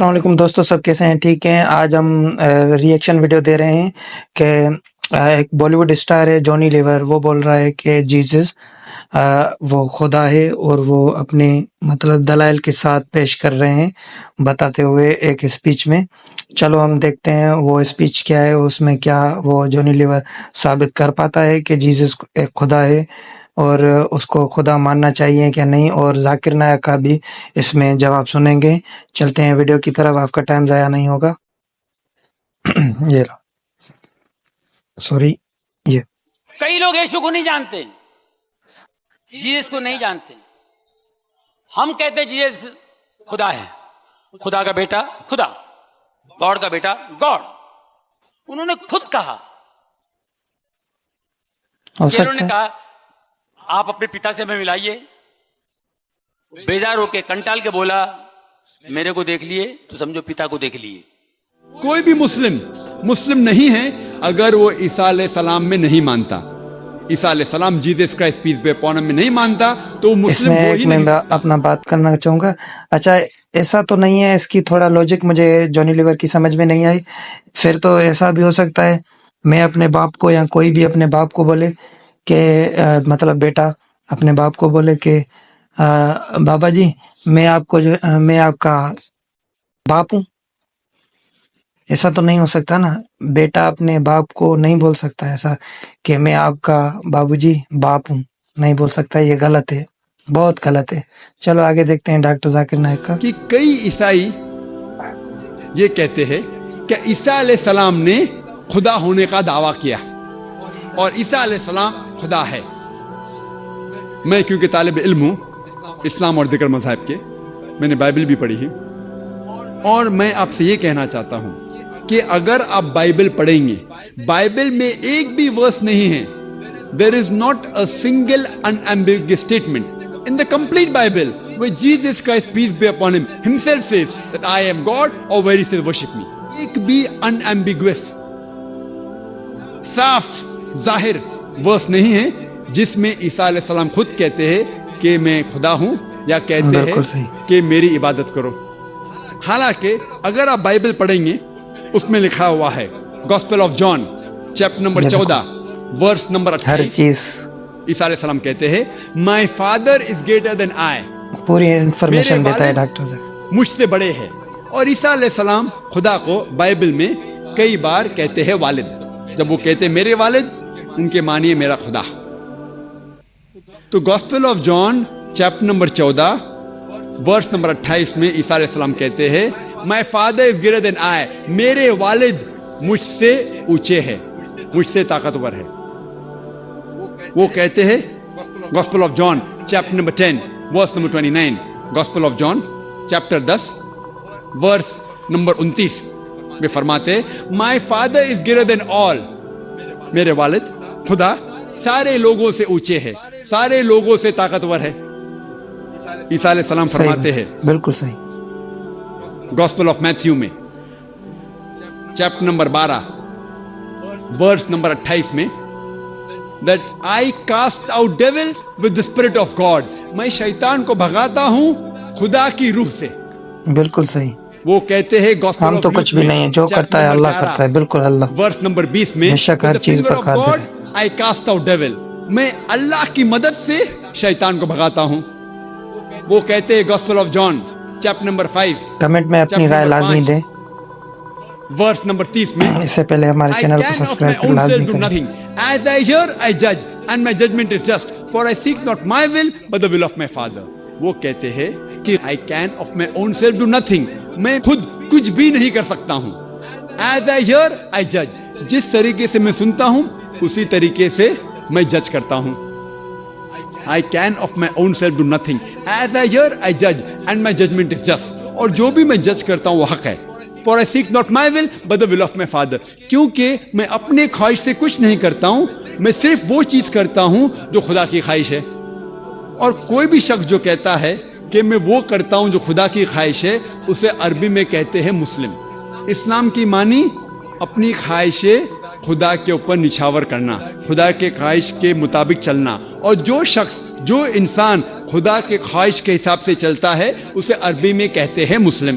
السلام علیکم دوستو، سب کیسے ہیں؟ ٹھیک ہیں؟ آج ہم ریئیکشن ویڈیو دے رہے ہیں کہ ایک بالی ووڈ اسٹار ہے جونی لیور، وہ بول رہا ہے کہ جیزس وہ خدا ہے، اور وہ اپنے مطلب دلائل کے ساتھ پیش کر رہے ہیں بتاتے ہوئے ایک اسپیچ میں۔ چلو ہم دیکھتے ہیں وہ اسپیچ کیا ہے، اس میں کیا وہ جونی لیور ثابت کر پاتا ہے کہ جیزس ایک خدا ہے اور اس کو خدا ماننا چاہیے کہ نہیں، اور ذاکر نائک کا بھی اس میں جواب سنیں گے۔ چلتے ہیں ویڈیو کی طرف، آپ کا ٹائم ضائع نہیں ہوگا۔ یہ لو، سوری، یہ کئی لوگ یشوع کو نہیں جانتے، جیزس کو نہیں جانتے۔ ہم کہتے جیزس خدا ہے، خدا کا بیٹا خدا، گاڈ کا بیٹا گاڈ۔ انہوں نے خود کہا، ہو چیلوں نے سکتا ہے کہا آپ اپنے پتا سے ہمیں ملائیے۔ بیزار ہو کے کنٹال کے بولا میرے کو دیکھ لیے تو سمجھو پتا کو دیکھ لیے۔ کوئی بھی مسلم نہیں ہے اگر وہ عیسیٰ علیہ السلام میں نہیں مانتا، عیسیٰ علیہ السلام Jesus Christ peace be upon ہم میں نہیں مانتا تو اس مسلم میں ہو ایک ہی میں نہیں۔ اپنا بات کرنا چاہوں گا۔ اچھا، ایسا تو نہیں ہے، اس کی تھوڑا لاجک مجھے جونی لیور کی سمجھ میں نہیں آئی۔ پھر تو ایسا بھی ہو سکتا ہے میں اپنے باپ کو، یا کوئی بھی اپنے باپ کو بولے کہ مطلب بیٹا اپنے باپ کو بولے کہ بابا جی میں آپ کا باپ ہوں۔ ایسا تو نہیں ہو سکتا نا، بیٹا اپنے باپ کو نہیں بول سکتا ایسا کہ میں آپ کا بابو جی باپ ہوں، نہیں بول سکتا۔ یہ غلط ہے، بہت غلط ہے۔ چلو آگے دیکھتے ہیں ڈاکٹر ذاکر نائک کا۔ کہ کئی عیسائی یہ کہتے ہیں کہ عیسیٰ علیہ السلام نے خدا ہونے کا دعویٰ کیا اور عیسیٰ علیہ السلام خدا ہے۔ میں کیونکہ طالب علم ہوں اسلام اور دیگر مذاہب کے، میں نے بائبل بھی پڑھی ہے، اور میں آپ سے یہ کہنا چاہتا ہوں کہ اگر آپ بائبل پڑھیں گے، بائبل میں ایک بھی ورس نہیں ہے، there is not a single unambiguous statement in the complete Bible where Jesus Christ peace be upon him himself says that I am God, or where he says worship me۔ ایک بھی unambiguous صاف ظاہر ورس نہیں ہے جس میں عیسیٰ علیہ السلام خود کہتے ہیں کہ میں خدا ہوں، یا کہتے ہیں کہ میری عبادت کرو۔ حالانکہ اگر آپ بائبل پڑھیں گے اس میں لکھا ہوا ہے، gospel of John chapter number 14 verse number 28، ہر چیز عیسیٰ علیہ السلام کہتے ہیں my father is greater than آئی، پوری انفارمیشن دیتا ہے ڈاکٹر صاحب، مجھ سے بڑے ہیں۔ اور عیسیٰ علیہ السلام خدا کو بائبل میں کئی بار کہتے ہیں والد۔ جب وہ کہتے ہیں میرے والد، ان کے معنی ہے میرا خدا۔ تو gospel of John chapter number 14 verse number 28 میں عیسیٰ علیہ السلام کہتے ہیں my father is greater than آئی، میرے والد مجھ سے اونچے ہیں، مجھ سے طاقتور ہے۔ وہ کہتے ہیں gospel of John chapter number 10 verse number 29، gospel of John chapter 10 verse number 29 میں فرماتے my father is greater than آل، میرے والد خدا سارے لوگوں سے اونچے ہے، سارے لوگوں سے طاقتور ہے۔ عیسیٰ علیہ السلام فرماتے ہیں بالکل صحیح، گاسپل آف میتھیو میں چیپٹر نمبر 12 ورس نمبر 28 میں that I cast out devils with the spirit of God، میں شیطان کو بھگاتا ہوں خدا کی روح سے۔ بالکل صحیح۔ وہ کہتے ہیں گاسپل ہم تو کچھ بھی نہیں ہے، جو کرتا ہے اللہ کرتا ہے، بالکل اللہ ورس نمبر 20 میں بے شک ہر چیز پر قادر ہے۔ I cast out devils، میں اللہ کی مدد سے شیطان کو بھگاتا ہوں۔ وہ کہتے ہیں gospel of John chapter number 5 comment میں اپنی رائے لازمی دیں، ورس نمبر 30 میں اس سے پہلے ہمارے I چینل کو can of my سبسکرائب کر own لازمی self do کریں۔ nothing. As I hear, I judge, and my judgment is just, for I seek not my will, but the will of my Father۔ وہ کہتے ہیں کہ I can of my own self do nothing، میں خود کچھ بھی نہیں کر سکتا ہوں۔ As I hear, I judge، جس طریقے سے میں سنتا ہوں اسی طریقے سے میں جج کرتا ہوں۔ I can of my own self do nothing. As I hear, I judge, and my judgment is just۔ اور جو بھی میں جج کرتا ہوں وہ حق ہے۔ For I seek not my will, but the will of my Father۔ کیونکہ میں اپنے خواہش سے کچھ نہیں کرتا ہوں، میں صرف وہ چیز کرتا ہوں جو خدا کی خواہش ہے۔ اور کوئی بھی شخص جو کہتا ہے کہ میں وہ کرتا ہوں جو خدا کی خواہش ہے، اسے عربی میں کہتے ہیں مسلم۔ اسلام کی معنی اپنی خواہشیں خدا کے اوپر نچھاور کرنا، خدا کے خواہش کے مطابق چلنا۔ اور جو شخص، جو انسان خدا کے خواہش کے حساب سے چلتا ہے اسے عربی میں کہتے ہیں مسلم۔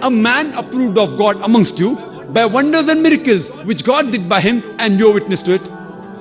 a man approved of God amongst you by wonders and miracles which God did by him and you are witness to it।